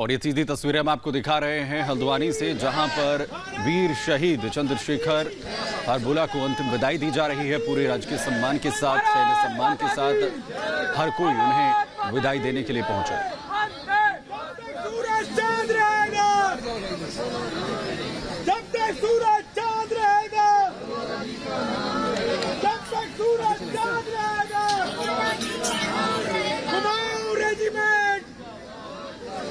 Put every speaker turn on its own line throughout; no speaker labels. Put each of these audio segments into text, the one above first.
और ये सीधी तस्वीरें हम आपको दिखा रहे हैं हल्द्वानी से, जहां पर वीर शहीद चंद्रशेखर हरबोला को अंतिम विदाई दी जा रही है। पूरे राजकीय सम्मान के साथ, सैन्य सम्मान के साथ हर कोई उन्हें विदाई देने के लिए पहुंचा।
जब तक सूरज चांद रहेगा, जब तक सूरज चांद रहेगा, Kumaon regiment,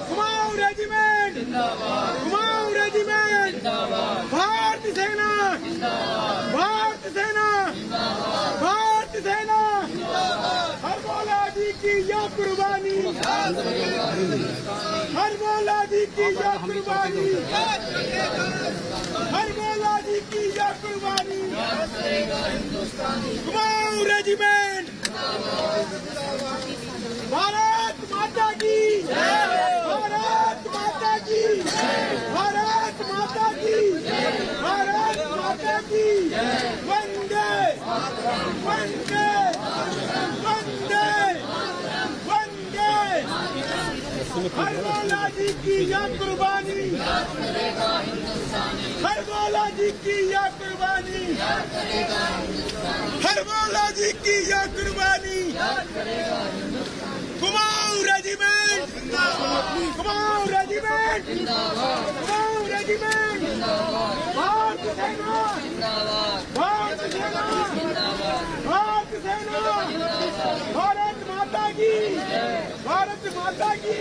Kumaon regiment, Kumaon regiment, भारतीय सेना, भारतीय सेना, भारतीय सेना, हरबोला जी की यह कुर्बानी, हरबोला जी की यह कुर्बानी, हरबोला जी की यह कुर्बानी, कुमाऊं रेजिमेंट, भारत माता की, भारत माता की, भारत माता की, भारत माता की, वंदे वंदे वंदे वंदे, हरबोला जी की यह कुर्बानी, हरबोला जी की यह कुर्बानी, हरबोला जी की यह कुर्बानी, Kumaon regiment, Kumaon regiment, Kumaon regiment, भारतीय सेना, भारतीय सेना, भारतीय सेना, भारत माता की, भारत माता की।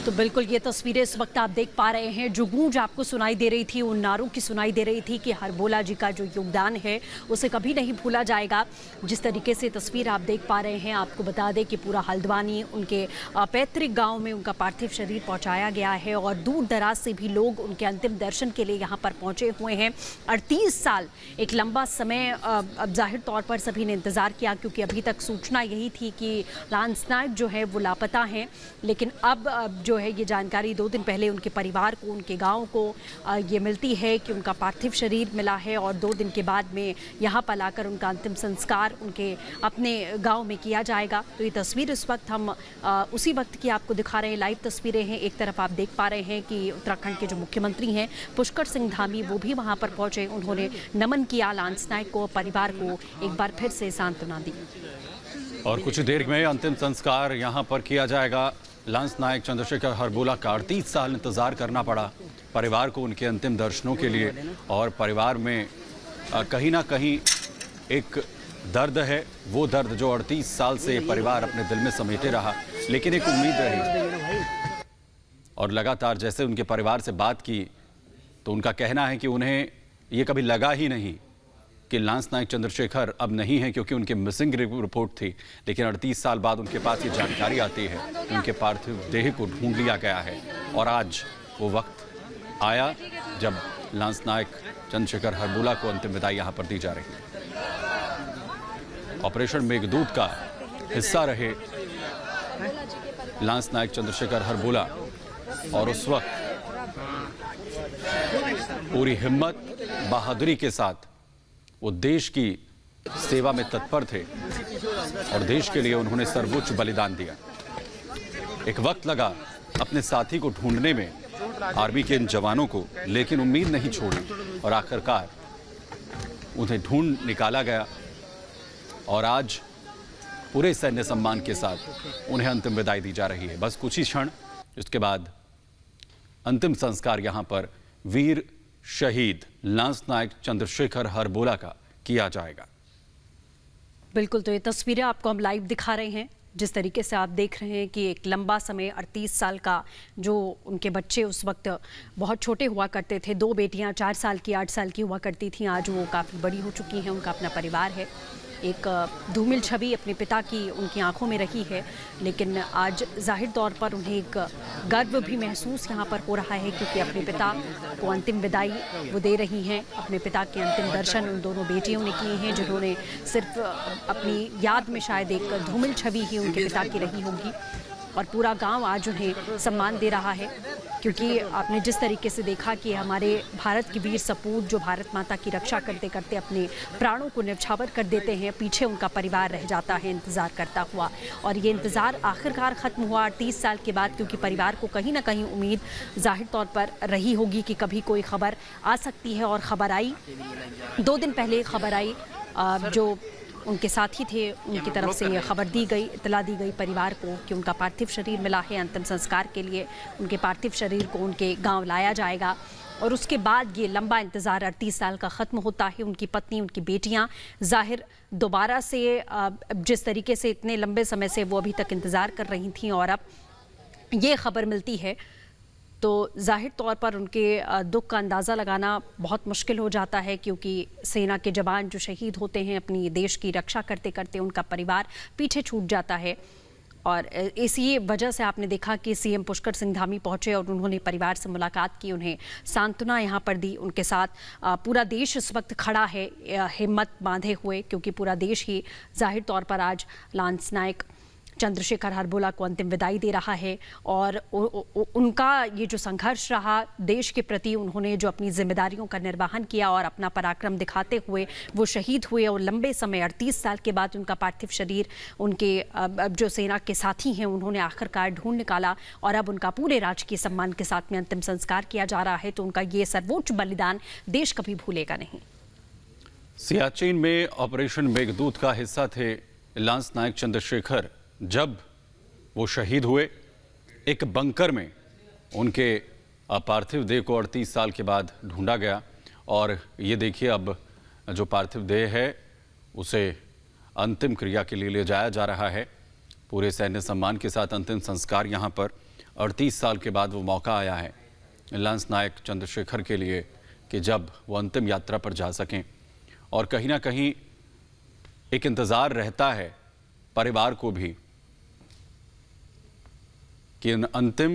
तो बिल्कुल ये तस्वीरें इस वक्त आप देख पा रहे हैं। जो गूंज आपको सुनाई दे रही थी, उन नारों की सुनाई दे रही थी कि हरबोला जी का जो योगदान है उसे कभी नहीं भूला जाएगा। जिस तरीके से तस्वीर आप देख पा रहे हैं, आपको बता दें कि पूरा हल्द्वानी, उनके पैतृक गांव में उनका पार्थिव शरीर पहुंचाया गया है और दूर दराज से भी लोग उनके अंतिम दर्शन के लिए यहाँ पर पहुंचे हुए हैं। 38 साल एक लंबा समय अब जाहिर तौर पर सभी ने इंतज़ार किया, क्योंकि अभी तक सूचना यही थी कि लांस नायक जो है वो लापता हैं। लेकिन अब जो है ये जानकारी 2 दिन पहले उनके परिवार को, उनके गांव को ये मिलती है कि उनका पार्थिव शरीर मिला है और 2 दिन के बाद में यहाँ पर लाकर उनका अंतिम संस्कार उनके अपने गांव में किया जाएगा। तो ये तस्वीर इस वक्त हम उसी वक्त की आपको दिखा रहे हैं, लाइव तस्वीरें हैं। एक तरफ आप देख पा रहे हैं कि उत्तराखंड के जो मुख्यमंत्री हैं पुष्कर सिंह धामी, वो भी वहाँ पर पहुँचे। उन्होंने नमन किया लांस नायक को, परिवार को एक बार फिर से सांत्वना दी।
और कुछ देर में अंतिम संस्कार यहाँ पर किया जाएगा। लांस नायक चंद्रशेखर हरबोला का 38 साल इंतजार करना पड़ा परिवार को उनके अंतिम दर्शनों के लिए, और परिवार में कहीं ना कहीं एक दर्द है, वो दर्द जो 38 साल से परिवार अपने दिल में समेटे रहा, लेकिन एक उम्मीद रही। और लगातार जैसे उनके परिवार से बात की तो उनका कहना है कि उन्हें ये कभी लगा ही नहीं कि लांस नायक चंद्रशेखर अब नहीं है, क्योंकि उनकी मिसिंग रिपोर्ट थी। लेकिन 38 साल बाद उनके पास ये जानकारी आती है कि उनके पार्थिव देह को ढूंढ लिया गया है, और आज वो वक्त आया जब लांस नायक चंद्रशेखर हरबोला को अंतिम विदाई यहाँ पर दी जा रही है। ऑपरेशन मेघदूत का हिस्सा रहे लांस नायक चंद्रशेखर हरबोला, और उस वक्त पूरी हिम्मत, बहादुरी के साथ वो देश की सेवा में तत्पर थे और देश के लिए उन्होंने सर्वोच्च बलिदान दिया। एक वक्त लगा अपने साथी को ढूंढने में आर्मी के इन जवानों को, लेकिन उम्मीद नहीं छोड़ी और आखिरकार उन्हें ढूंढ निकाला गया, और आज पूरे सैन्य सम्मान के साथ उन्हें अंतिम विदाई दी जा रही है। बस कुछ ही क्षण इसके बाद अंतिम संस्कार यहाँ पर वीर शहीद लांस नायक चंद्रशेखर हरबोला का किया जाएगा।
बिल्कुल, तो ये तस्वीरें आपको हम लाइव दिखा रहे हैं। जिस तरीके से आप देख रहे हैं कि एक लंबा समय 38 साल का, जो उनके बच्चे उस वक्त बहुत छोटे हुआ करते थे, 2 बेटियां 4 साल की, 8 साल की हुआ करती थी, आज वो काफ़ी बड़ी हो चुकी हैं, उनका अपना परिवार है। एक धूमिल छवि अपने पिता की उनकी आंखों में रही है, लेकिन आज जाहिर तौर पर उन्हें एक गर्व भी महसूस यहाँ पर हो रहा है, क्योंकि अपने पिता को अंतिम विदाई वो दे रही हैं। अपने पिता के अंतिम दर्शन उन दोनों बेटियों ने किए हैं, जिन्होंने सिर्फ अपनी याद में शायद एक धूमिल छवि ही उनके पिता की रही होगी, और पूरा गांव आज उन्हें सम्मान दे रहा है। क्योंकि आपने जिस तरीके से देखा कि हमारे भारत के वीर सपूत जो भारत माता की रक्षा करते करते अपने प्राणों को न्यौछावर कर देते हैं, पीछे उनका परिवार रह जाता है इंतज़ार करता हुआ। और ये इंतज़ार आखिरकार ख़त्म हुआ 30 साल के बाद, क्योंकि परिवार को कहीं ना कहीं उम्मीद जाहिर तौर पर रही होगी कि कभी कोई खबर आ सकती है। और ख़बर आई 2 दिन पहले, खबर आई जो उनके साथी थे उनकी तरफ से ये खबर दी गई, इतला दी गई परिवार को कि उनका पार्थिव शरीर मिला है। अंतिम संस्कार के लिए उनके पार्थिव शरीर को उनके गांव लाया जाएगा और उसके बाद ये लंबा इंतज़ार 38 साल का ख़त्म होता है। उनकी पत्नी, उनकी बेटियां ज़ाहिर दोबारा से जिस तरीके से इतने लंबे समय से वो अभी तक इंतज़ार कर रही थीं और अब ये खबर मिलती है तो जाहिर तौर पर उनके दुख का अंदाज़ा लगाना बहुत मुश्किल हो जाता है, क्योंकि सेना के जवान जो शहीद होते हैं अपनी देश की रक्षा करते करते, उनका परिवार पीछे छूट जाता है। और इसी वजह से आपने देखा कि सीएम पुष्कर सिंह धामी पहुंचे और उन्होंने परिवार से मुलाकात की, उन्हें सांत्वना यहाँ पर दी। उनके साथ पूरा देश इस वक्त खड़ा है हिम्मत बांधे हुए, क्योंकि पूरा देश ही जाहिर तौर पर आज लांस नायक चंद्रशेखर हरबोला को अंतिम विदाई दे रहा है। और उनका ये जो संघर्ष रहा देश के प्रति, उन्होंने जो अपनी जिम्मेदारियों का निर्वहन किया और अपना पराक्रम दिखाते हुए वो शहीद हुए और लंबे समय 38 साल के बाद उनका पार्थिव शरीर उनके जो सेना के साथी हैं उन्होंने आखिरकार ढूंढ निकाला और अब उनका पूरे राजकीय सम्मान के साथ में अंतिम संस्कार किया जा रहा है। तो उनका ये सर्वोच्च बलिदान देश कभी भूलेगा नहीं।
सियाचिन में ऑपरेशन मेघदूत का हिस्सा थे लांस नायक चंद्रशेखर। जब वो शहीद हुए, एक बंकर में उनके पार्थिव देह को 38 साल के बाद ढूंढा गया और ये देखिए अब जो पार्थिव देह है उसे अंतिम क्रिया के लिए ले जाया जा रहा है। पूरे सैन्य सम्मान के साथ अंतिम संस्कार यहाँ पर 38 साल के बाद वो मौका आया है लांस नायक चंद्रशेखर के लिए कि जब वो अंतिम यात्रा पर जा सकें। और कहीं ना कहीं एक इंतज़ार रहता है परिवार को भी कि इन अंतिम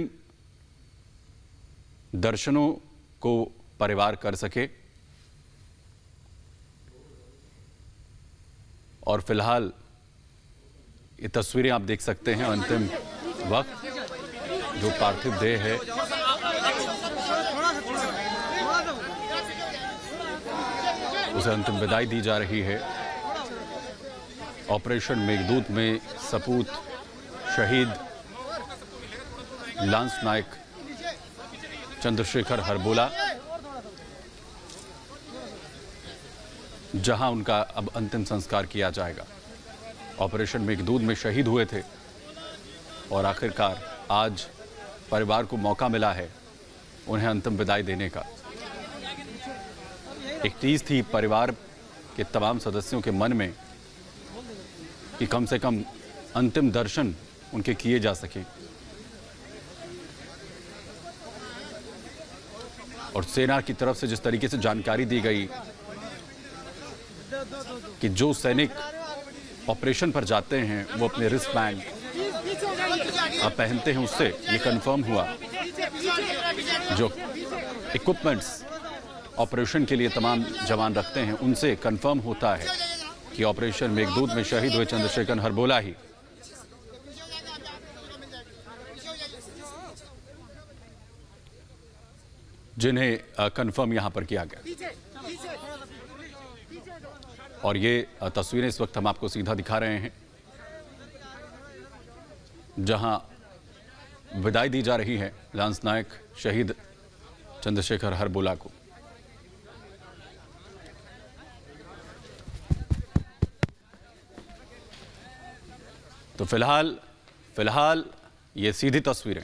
दर्शनों को परिवार कर सके। और फिलहाल ये तस्वीरें आप देख सकते हैं अंतिम वक्त जो पार्थिव देह है उसे अंतिम विदाई दी जा रही है। ऑपरेशन मेघदूत में सपूत शहीद लांस नायक चंद्रशेखर हरबोला, जहां उनका अब अंतिम संस्कार किया जाएगा। ऑपरेशन मेघदूत में शहीद हुए थे और आखिरकार आज परिवार को मौका मिला है उन्हें अंतिम विदाई देने का। एक चीज थी परिवार के तमाम सदस्यों के मन में कि कम से कम अंतिम दर्शन उनके किए जा सके। और सेना की तरफ से जिस तरीके से जानकारी दी गई कि जो सैनिक ऑपरेशन पर जाते हैं वो अपने रिस्ट बैंड पहनते हैं, उससे ये कंफर्म हुआ। जो इक्विपमेंट्स ऑपरेशन के लिए तमाम जवान रखते हैं उनसे कंफर्म होता है कि ऑपरेशन मेघदूत में शहीद हुए चंद्रशेखर हरबोला ही जिन्हें कंफर्म यहां पर किया गया। और ये तस्वीरें इस वक्त हम आपको सीधा दिखा रहे हैं जहां विदाई दी जा रही है लांस नायक शहीद चंद्रशेखर हरबोला को। तो फिलहाल ये सीधी तस्वीरें